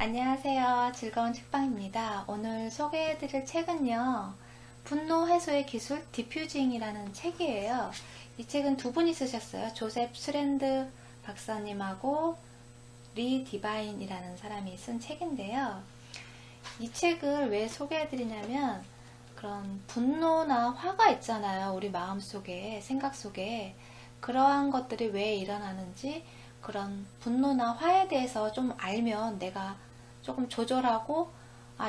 안녕하세요. 즐거운 책방입니다. 오늘 소개해드릴 책은요. 분노 해소의 기술 디퓨징이라는 책이에요. 이 책은 두 분이 쓰셨어요. 조셉 스랜드 박사님하고 리 디바인이라는 사람이 쓴 책인데요. 이 책을 왜 소개해드리냐면 그런 분노나 화가 있잖아요. 우리 마음속에, 생각 속에. 그러한 것들이 왜 일어나는지 그런 분노나 화에 대해서 좀 알면 내가 조금 조절하고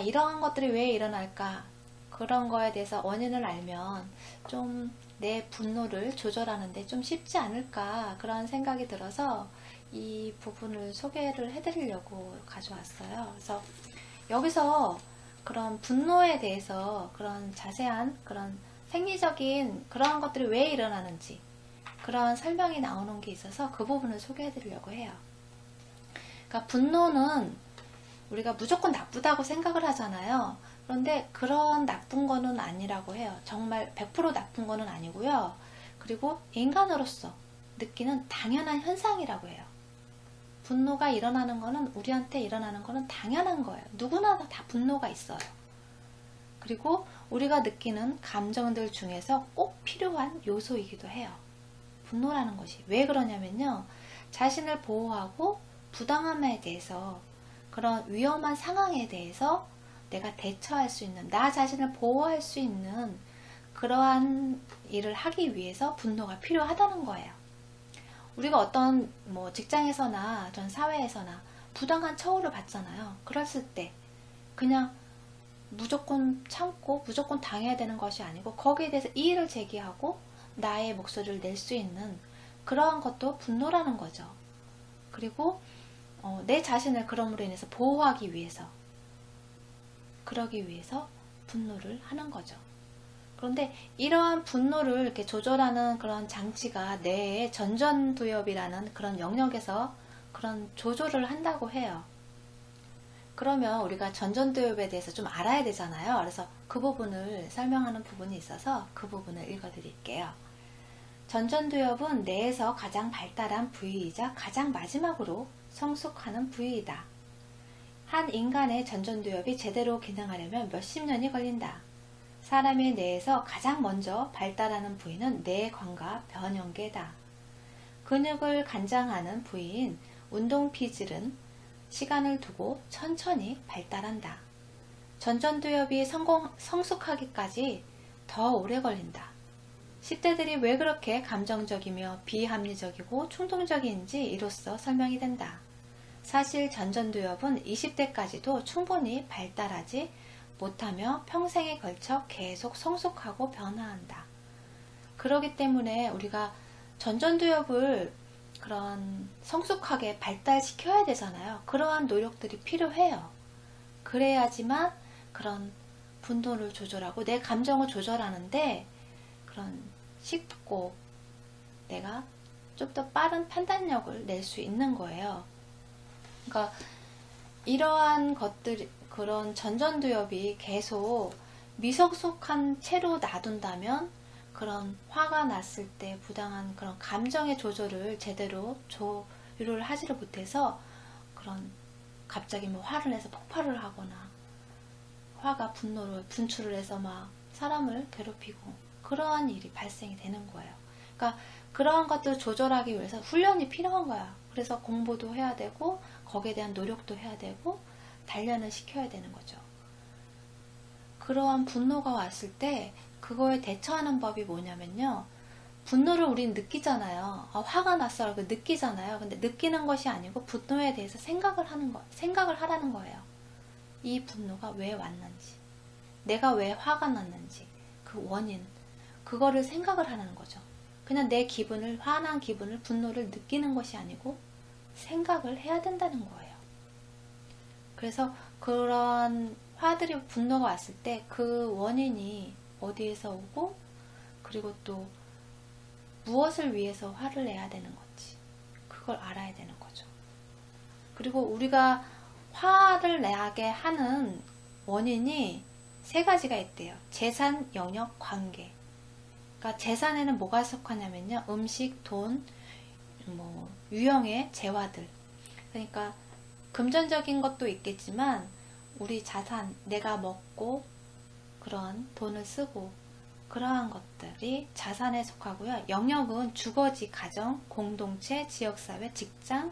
이러한 것들이 왜 일어날까 그런 거에 대해서 원인을 알면 좀 내 분노를 조절하는데 좀 쉽지 않을까 그런 생각이 들어서 이 부분을 소개를 해드리려고 가져왔어요. 그래서 여기서 그런 분노에 대해서 그런 자세한 그런 생리적인 그러한 것들이 왜 일어나는지 그런 설명이 나오는 게 있어서 그 부분을 소개해 드리려고 해요. 그러니까 분노는 우리가 무조건 나쁘다고 생각을 하잖아요. 그런데 그런 나쁜 거는 아니라고 해요. 정말 100% 나쁜 거는 아니고요. 그리고 인간으로서 느끼는 당연한 현상이라고 해요. 분노가 일어나는 거는 우리한테 일어나는 거는 당연한 거예요. 누구나 다 분노가 있어요. 그리고 우리가 느끼는 감정들 중에서 꼭 필요한 요소이기도 해요. 분노라는 것이 왜 그러냐면요, 자신을 보호하고 부당함에 대해서 그런 위험한 상황에 대해서 내가 대처할 수 있는, 나 자신을 보호할 수 있는 그러한 일을 하기 위해서 분노가 필요하다는 거예요. 우리가 어떤 직장에서나 전 사회에서나 부당한 처우를 받잖아요. 그랬을 때 그냥 무조건 참고 무조건 당해야 되는 것이 아니고 거기에 대해서 이의를 제기하고 나의 목소리를 낼 수 있는 그러한 것도 분노라는 거죠. 그리고 내 자신을 그럼으로 인해서 보호하기 위해서 그러기 위해서 분노를 하는 거죠. 그런데 이러한 분노를 이렇게 조절하는 그런 장치가 뇌의 전전두엽이라는 그런 영역에서 그런 조절을 한다고 해요. 그러면 우리가 전전두엽에 대해서 좀 알아야 되잖아요. 그래서 그 부분을 설명하는 부분이 있어서 그 부분을 읽어드릴게요. 전전두엽은 뇌에서 가장 발달한 부위이자 가장 마지막으로 성숙하는 부위이다. 한 인간의 전전두엽이 제대로 기능하려면 몇십 년이 걸린다. 사람의 뇌에서 가장 먼저 발달하는 부위는 뇌관과 변형계다. 근육을 관장하는 부위인 운동피질은 시간을 두고 천천히 발달한다. 전전두엽이 성숙하기까지 더 오래 걸린다. 10대들이 왜 그렇게 감정적이며 비합리적이고 충동적인지 이로써 설명이 된다. 사실 전전두엽은 20대까지도 충분히 발달하지 못하며 평생에 걸쳐 계속 성숙하고 변화한다. 그렇기 때문에 우리가 전전두엽을 그런 성숙하게 발달시켜야 되잖아요. 그러한 노력들이 필요해요. 그래야지만 그런 분노를 조절하고 내 감정을 조절하는데 그런 쉽고 내가 좀 더 빠른 판단력을 낼 수 있는 거예요. 그러니까 이러한 것들이 그런 전전두엽이 계속 미성숙한 채로 놔둔다면 그런 화가 났을 때 부당한 그런 감정의 조절을 제대로 조율을 하지를 못해서 그런 갑자기 화를 내서 폭발을 하거나 화가 분노를 분출을 해서 막 사람을 괴롭히고 그러한 일이 발생이 되는 거예요. 그러니까 그러한 것들을 조절하기 위해서 훈련이 필요한 거야. 그래서 공부도 해야 되고 거기에 대한 노력도 해야 되고 단련을 시켜야 되는 거죠. 그러한 분노가 왔을 때 그거에 대처하는 법이 뭐냐면요. 분노를 우리는 느끼잖아요. 화가 났어라고 느끼잖아요. 근데 느끼는 것이 아니고 분노에 대해서 생각을 하라는 거예요. 이 분노가 왜 왔는지, 내가 왜 화가 났는지, 그 원인, 그거를 생각을 하는 거죠. 그냥 내 기분을, 화난 기분을, 분노를 느끼는 것이 아니고 생각을 해야 된다는 거예요. 그래서 그런 화들이 분노가 왔을 때 그 원인이 어디에서 오고 그리고 또 무엇을 위해서 화를 내야 되는 건지 그걸 알아야 되는 거죠. 그리고 우리가 화를 내게 하는 원인이 세 가지가 있대요. 재산, 영역, 관계. 그러니까 재산에는 뭐가 속하냐면요. 음식, 돈, 유형의 재화들. 그러니까 금전적인 것도 있겠지만 우리 자산, 내가 먹고 그런 돈을 쓰고 그러한 것들이 자산에 속하고요. 영역은 주거지, 가정, 공동체, 지역사회, 직장,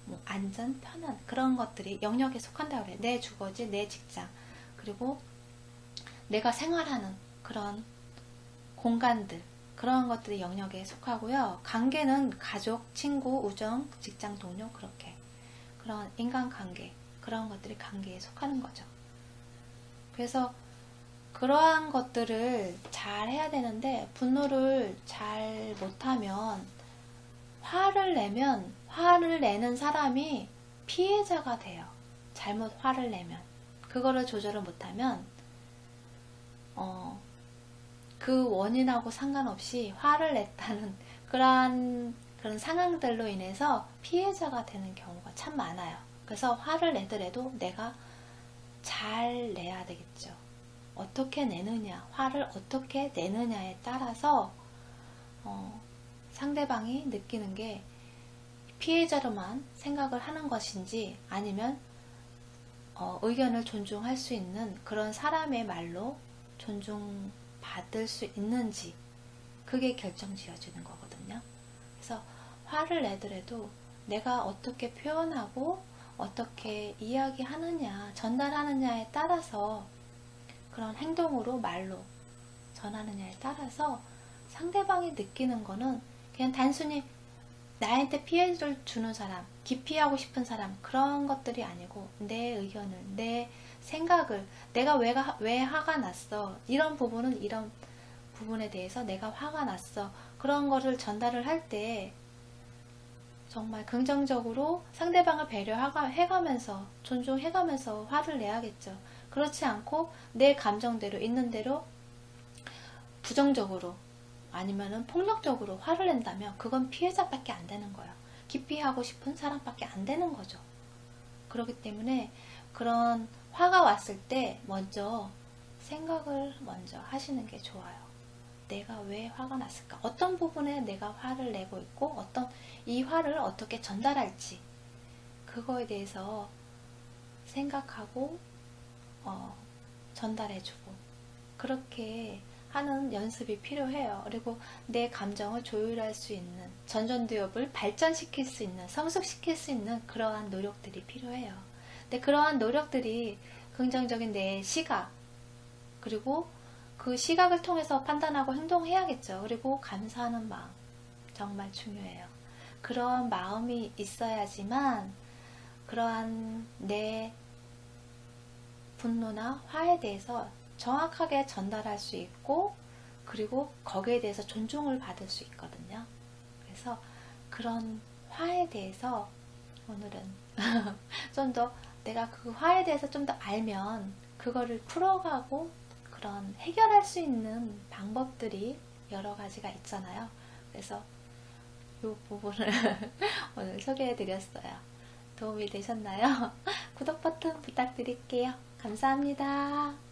뭐 안전, 편안 그런 것들이 영역에 속한다고 그래요. 내 주거지, 내 직장, 그리고 내가 생활하는 그런 공간들, 그런 것들이 영역에 속하고요. 관계는 가족, 친구, 우정, 직장 동료, 그렇게 그런 인간관계, 그런 것들이 관계에 속하는 거죠. 그래서 그러한 것들을 잘 해야 되는데, 분노를 잘 못하면, 화를 내는 사람이 피해자가 돼요. 잘못 화를 내면. 그거를 조절을 못하면, 그 원인하고 상관없이 화를 냈다는 그런 상황들로 인해서 피해자가 되는 경우가 참 많아요. 그래서 화를 내더라도 내가 잘 내야 되겠죠. 어떻게 내느냐, 화를 어떻게 내느냐에 따라서 상대방이 느끼는 게 피해자로만 생각을 하는 것인지, 아니면 의견을 존중할 수 있는 그런 사람의 말로 존중받을 수 있는지, 그게 결정지어지는 거거든요. 그래서 화를 내더라도 내가 어떻게 표현하고 어떻게 이야기하느냐, 전달하느냐에 따라서, 그런 행동으로 말로 전하느냐에 따라서 상대방이 느끼는 거는 그냥 단순히 나한테 피해를 주는 사람, 기피하고 싶은 사람, 그런 것들이 아니고 내 의견을, 내 생각을, 내가 왜 화가 났어, 이런 부분에 대해서 내가 화가 났어, 그런 거를 전달을 할 때 정말 긍정적으로 상대방을 배려해가면서, 존중해가면서 화를 내야겠죠. 그렇지 않고 내 감정대로, 있는 대로 부정적으로 아니면은 폭력적으로 화를 낸다면 그건 피해자밖에 안 되는 거예요. 기피하고 싶은 사람밖에 안 되는 거죠. 그렇기 때문에 그런 화가 왔을 때 먼저 생각을 먼저 하시는 게 좋아요. 내가 왜 화가 났을까? 어떤 부분에 내가 화를 내고 있고, 이 화를 어떻게 전달할지, 그거에 대해서 생각하고 전달해주고, 그렇게 하는 연습이 필요해요. 그리고 내 감정을 조율할 수 있는, 전전두엽을 발전시킬 수 있는, 성숙시킬 수 있는 그러한 노력들이 필요해요. 근데 그러한 노력들이 긍정적인 내 시각, 그리고 그 시각을 통해서 판단하고 행동해야겠죠. 그리고 감사하는 마음, 정말 중요해요. 그런 마음이 있어야지만 그러한 내 분노나 화에 대해서 정확하게 전달할 수 있고, 그리고 거기에 대해서 존중을 받을 수 있거든요. 그래서 그런 화에 대해서 오늘은 좀 더, 내가 그 화에 대해서 좀 더 알면 그거를 풀어가고 그런 해결할 수 있는 방법들이 여러 가지가 있잖아요. 그래서 이 부분을 오늘 소개해 드렸어요. 도움이 되셨나요? 구독 버튼 부탁드릴게요. 감사합니다.